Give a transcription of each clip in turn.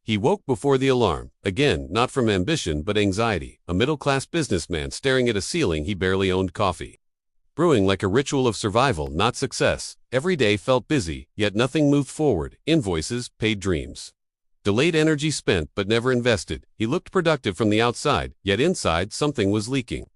He woke before the alarm, again, not from ambition but anxiety, a middle-class businessman staring at a ceiling he barely owned. Coffee brewing like a ritual of survival, not success. Every day felt busy, yet nothing moved forward. Invoices, paid dreams. Delayed energy spent but never invested. He looked productive from the outside, yet inside something was leaking.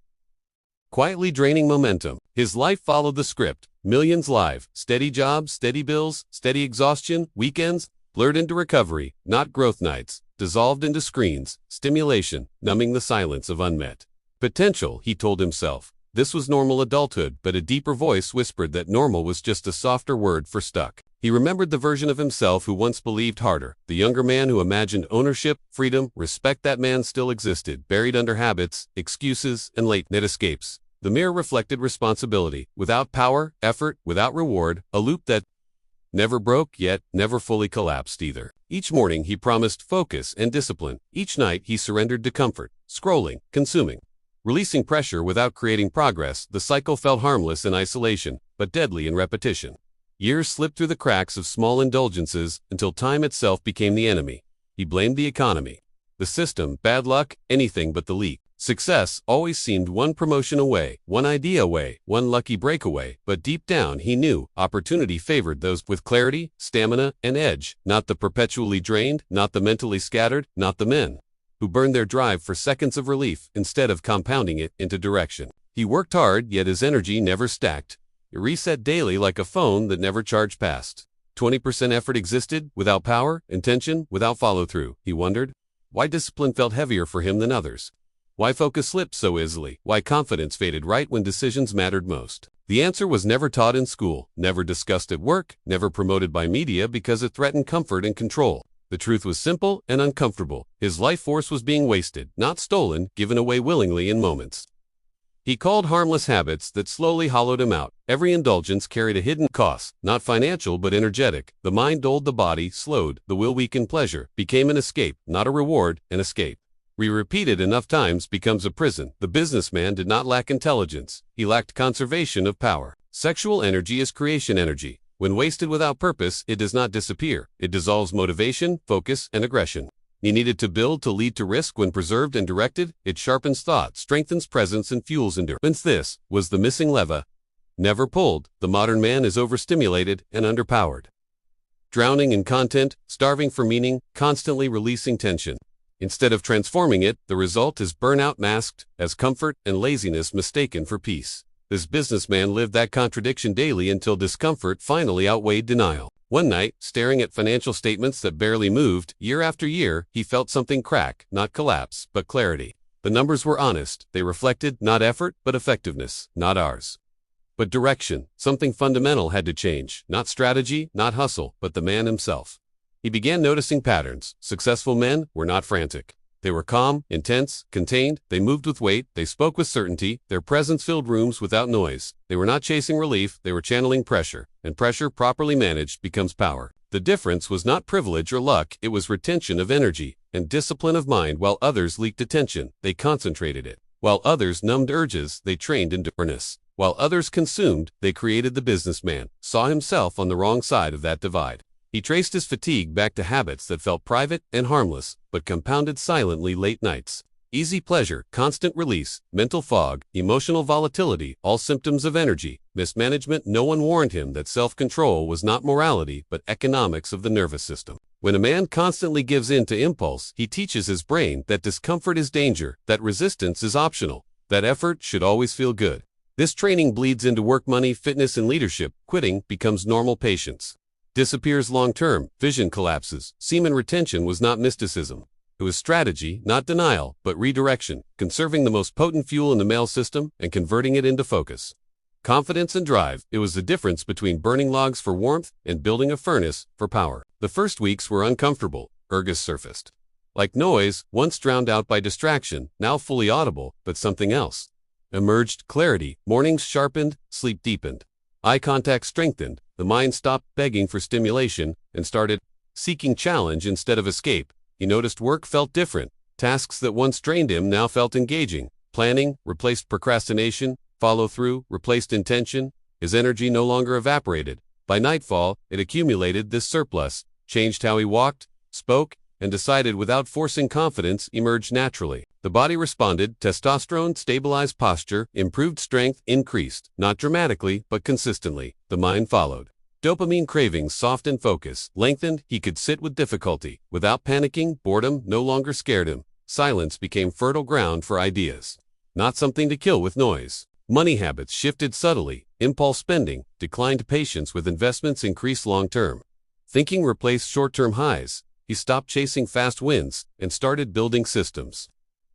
Quietly draining momentum. His life followed the script. Millions live, steady jobs, steady bills, steady exhaustion, weekends, blurred into recovery, not growth nights, dissolved into screens, stimulation, numbing the silence of unmet potential, he told himself. This was normal adulthood, but a deeper voice whispered that normal was just a softer word for stuck. He remembered the version of himself who once believed harder, the younger man who imagined ownership, freedom, respect. That man still existed, buried under habits, excuses, and late-night escapes. The mirror reflected responsibility, without power, effort, without reward, a loop that never broke yet never fully collapsed either. Each morning he promised focus and discipline. Each night he surrendered to comfort, scrolling, consuming, releasing pressure without creating progress. The cycle felt harmless in isolation, but deadly in repetition. Years slipped through the cracks of small indulgences until time itself became the enemy. He blamed the economy, the system, bad luck, anything but the leak. Success always seemed one promotion away, one idea away, one lucky breakaway, but deep down he knew opportunity favored those with clarity, stamina, and edge, not the perpetually drained, not the mentally scattered, not the men who burned their drive for seconds of relief instead of compounding it into direction. He worked hard, yet his energy never stacked. It reset daily like a phone that never charged past 20% effort existed, without power, intention, without follow-through. He wondered why discipline felt heavier for him than others. Why focus slipped so easily? Why confidence faded right when decisions mattered most? The answer was never taught in school, never discussed at work, never promoted by media because it threatened comfort and control. The truth was simple and uncomfortable. His life force was being wasted, not stolen, given away willingly in moments he called harmless habits that slowly hollowed him out. Every indulgence carried a hidden cost, not financial but energetic. The mind dulled, the body slowed, the will weakened. Pleasure became an escape, not a reward, an escape. Repeated enough times becomes a prison. The businessman did not lack intelligence. He lacked conservation of power. Sexual energy is creation energy. When wasted without purpose, it does not disappear. It dissolves motivation, focus, and aggression. He needed to build to lead to risk. When preserved and directed, it sharpens thought, strengthens presence, and fuels endurance. This was the missing lever. Never pulled, the modern man is overstimulated and underpowered. Drowning in content, starving for meaning, constantly releasing tension. Instead of transforming it, the result is burnout masked as comfort and laziness mistaken for peace. This businessman lived that contradiction daily until discomfort finally outweighed denial. One night, staring at financial statements that barely moved, year after year, he felt something crack, not collapse, but clarity. The numbers were honest. They reflected not effort, but effectiveness, not ours, but direction. Something fundamental had to change, not strategy, not hustle, but the man himself. He began noticing patterns. Successful men were not frantic. They were calm, intense, contained. They moved with weight. They spoke with certainty. Their presence filled rooms without noise. They were not chasing relief. They were channeling pressure. And pressure, properly managed, becomes power. The difference was not privilege or luck. It was retention of energy and discipline of mind. While others leaked attention, they concentrated it. While others numbed urges, they trained endurance. While others consumed, they created. The businessman saw himself on the wrong side of that divide. He traced his fatigue back to habits that felt private and harmless, but compounded silently. Late nights, easy pleasure, constant release, mental fog, emotional volatility, all symptoms of energy mismanagement. No one warned him that self-control was not morality, but economics of the nervous system. When a man constantly gives in to impulse, he teaches his brain that discomfort is danger, that resistance is optional, that effort should always feel good. This training bleeds into work, money, fitness, and leadership. Quitting becomes normal. Patience disappears long-term. Vision collapses. Semen retention was not mysticism. It was strategy, not denial, but redirection, conserving the most potent fuel in the male system and converting it into focus. Confidence and drive. It was the difference between burning logs for warmth and building a furnace for power. The first weeks were uncomfortable. Urges surfaced. Like noise, once drowned out by distraction, now fully audible, but something else. Emerged clarity. Mornings sharpened, sleep deepened. Eye contact strengthened. The mind stopped begging for stimulation and started seeking challenge instead of escape. He noticed work felt different. Tasks that once drained him now felt engaging. Planning replaced procrastination. Follow-through replaced intention. His energy no longer evaporated. By nightfall, it accumulated. This surplus changed how he walked, spoke, and decided without forcing confidence emerged naturally. The body responded, testosterone stabilized posture, improved strength increased, not dramatically, but consistently. The mind followed. Dopamine cravings softened focus, lengthened, he could sit with difficulty. Without panicking, boredom no longer scared him. Silence became fertile ground for ideas. Not something to kill with noise. Money habits shifted subtly, impulse spending, declined patience with investments increased long-term. Thinking replaced short-term highs. He stopped chasing fast wins and started building systems.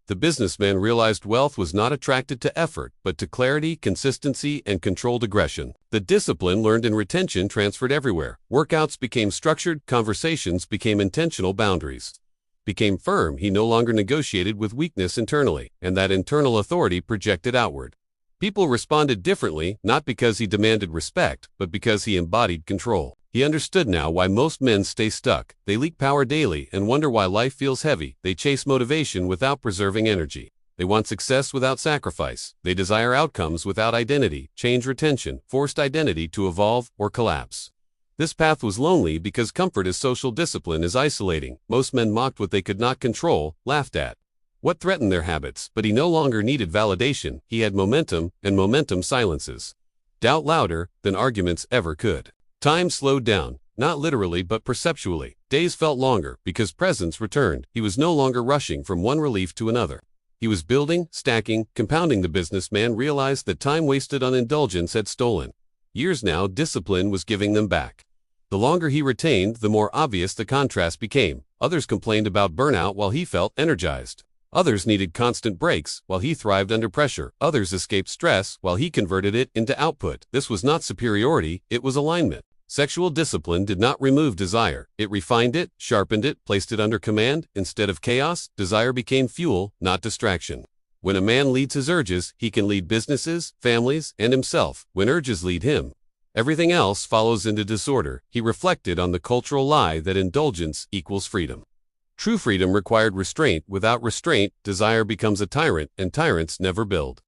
The businessman realized wealth was not attracted to effort, but to clarity, consistency, and controlled aggression. The discipline learned in retention transferred everywhere. Workouts became structured, conversations became intentional, boundaries became firm. He no longer negotiated with weakness internally, and that internal authority projected outward. People responded differently, not because he demanded respect, but because he embodied control. He understood now why most men stay stuck. They leak power daily and wonder why life feels heavy. They chase motivation without preserving energy. They want success without sacrifice. They desire outcomes without identity, change retention, forced identity to evolve or collapse. This path was lonely because comfort as social discipline is isolating. Most men mocked what they could not control, laughed at what threatened their habits, but he no longer needed validation. He had momentum, and momentum silences doubt louder than arguments ever could. Time slowed down, not literally but perceptually. Days felt longer because presence returned. He was no longer rushing from one relief to another. He was building, stacking, compounding. The businessman realized that time wasted on indulgence had stolen years. Now discipline was giving them back. The longer he retained, the more obvious the contrast became. Others complained about burnout while he felt energized. Others needed constant breaks while he thrived under pressure. Others escaped stress while he converted it into output. This was not superiority, it was alignment. Sexual discipline did not remove desire. It refined it, sharpened it, placed it under command. Instead of chaos, desire became fuel, not distraction. When a man leads his urges, he can lead businesses, families, and himself. When urges lead him, everything else follows into disorder. He reflected on the cultural lie that indulgence equals freedom. True freedom required restraint. Without restraint, desire becomes a tyrant, and tyrants never build.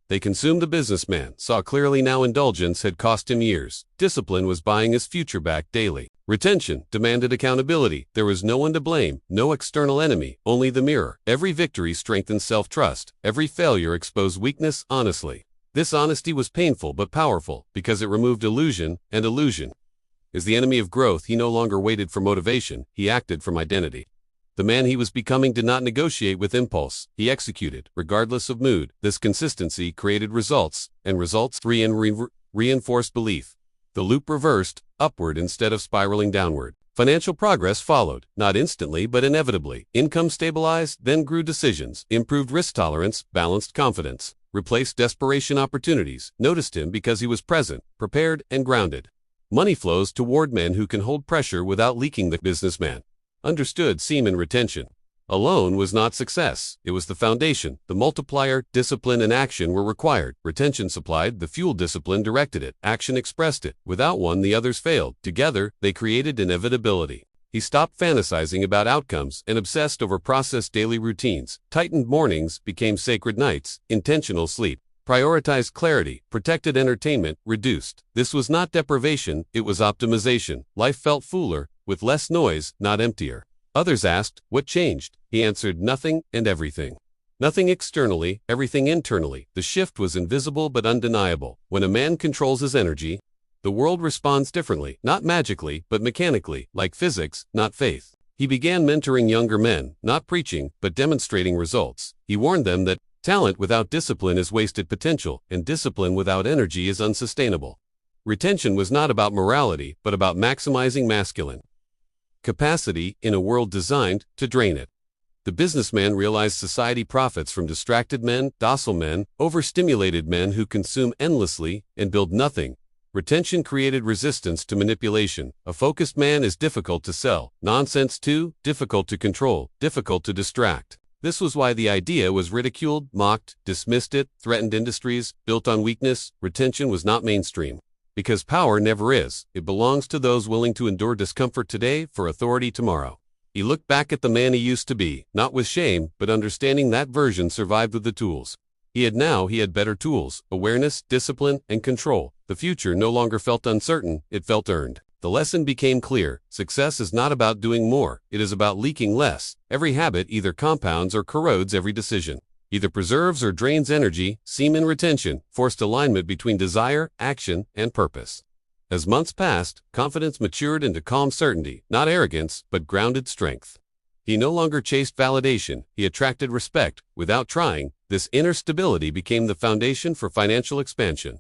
They consumed. The businessman saw clearly now indulgence had cost him years. Discipline was buying his future back daily. Retention demanded accountability. There was no one to blame, no external enemy, only the mirror. Every victory strengthened self-trust. Every failure exposed weakness honestly. This honesty was painful but powerful because it removed illusion, and illusion is the enemy of growth. He no longer waited for motivation, he acted from identity. The man he was becoming did not negotiate with impulse. He executed, regardless of mood. This consistency created results, and results reinforced belief. The loop reversed, upward instead of spiraling downward. Financial progress followed, not instantly but inevitably. Income stabilized, then grew. Decisions improved, risk tolerance, balanced confidence, replaced desperation. Opportunities noticed him because he was present, prepared, and grounded. Money flows toward men who can hold pressure without leaking. The businessman understood semen retention alone was not success. It was the foundation. The multiplier, discipline, and action were required. Retention supplied the fuel, discipline directed it, action expressed it. Without one, the others failed. Together, they created inevitability. He stopped fantasizing about outcomes and obsessed over process. Daily routines tightened. Mornings became sacred nights. Intentional sleep prioritized clarity. Protected entertainment reduced. This was not deprivation, it was optimization. Life felt fuller, with less noise, not emptier. Others asked, what changed? He answered, nothing and everything. Nothing externally, everything internally. The shift was invisible but undeniable. When a man controls his energy, the world responds differently, not magically, but mechanically, like physics, not faith. He began mentoring younger men, not preaching, but demonstrating results. He warned them that talent without discipline is wasted potential, and discipline without energy is unsustainable. Retention was not about morality, but about maximizing masculine capacity in a world designed to drain it. The businessman realized society profits from distracted men, docile men, overstimulated men who consume endlessly and build nothing. Retention created resistance to manipulation. A focused man is difficult to sell. Nonsense too, difficult to control, difficult to distract. This was why the idea was ridiculed, mocked, dismissed. It threatened industries built on weakness. Retention was not mainstream. Because power never is, it belongs to those willing to endure discomfort today for authority tomorrow. He looked back at the man he used to be, not with shame, but understanding that version survived with the tools. He had better tools, awareness, discipline, and control. The future no longer felt uncertain, it felt earned. The lesson became clear. Success is not about doing more, it is about leaking less. Every habit either compounds or corrodes every decision. Either preserves or drains energy. Semen retention, forced alignment between desire, action, and purpose. As months passed, confidence matured into calm certainty, not arrogance, but grounded strength. He no longer chased validation, he attracted respect. Without trying, this inner stability became the foundation for financial expansion,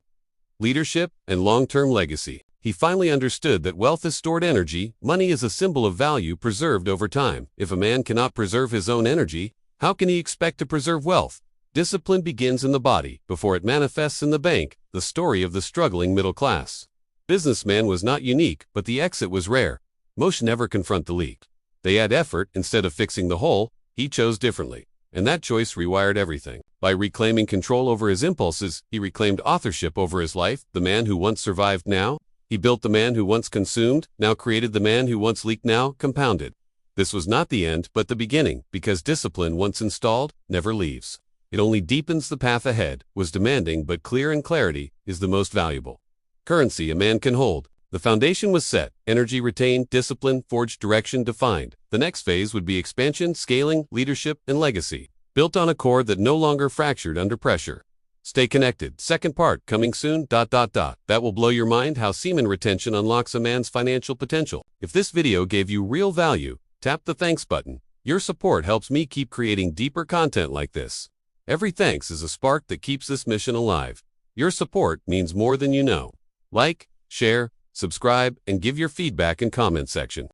leadership, and long-term legacy. He finally understood that wealth is stored energy. Money is a symbol of value preserved over time. If a man cannot preserve his own energy, how can he expect to preserve wealth? Discipline begins in the body before it manifests in the bank. The story of the struggling middle class businessman was not unique, but the exit was rare. Most never confront the leak. They add effort instead of fixing the hole. He chose differently, and that choice rewired everything. By reclaiming control over his impulses, he reclaimed authorship over his life. The man who once survived now, he built the man who once consumed, now created the man who once leaked, now compounded. This was not the end, but the beginning, because discipline once installed, never leaves. It only deepens the path ahead. Was demanding but clear, and clarity is the most valuable currency a man can hold. The foundation was set, energy retained, discipline forged, direction defined. The next phase would be expansion, scaling, leadership, and legacy, built on a core that no longer fractured under pressure. Stay connected. Second part coming soon. That will blow your mind, how semen retention unlocks a man's financial potential. If this video gave you real value, tap the thanks button. Your support helps me keep creating deeper content like this. Every thanks is a spark that keeps this mission alive. Your support means more than you know. Like, share, subscribe, and give your feedback in comment section.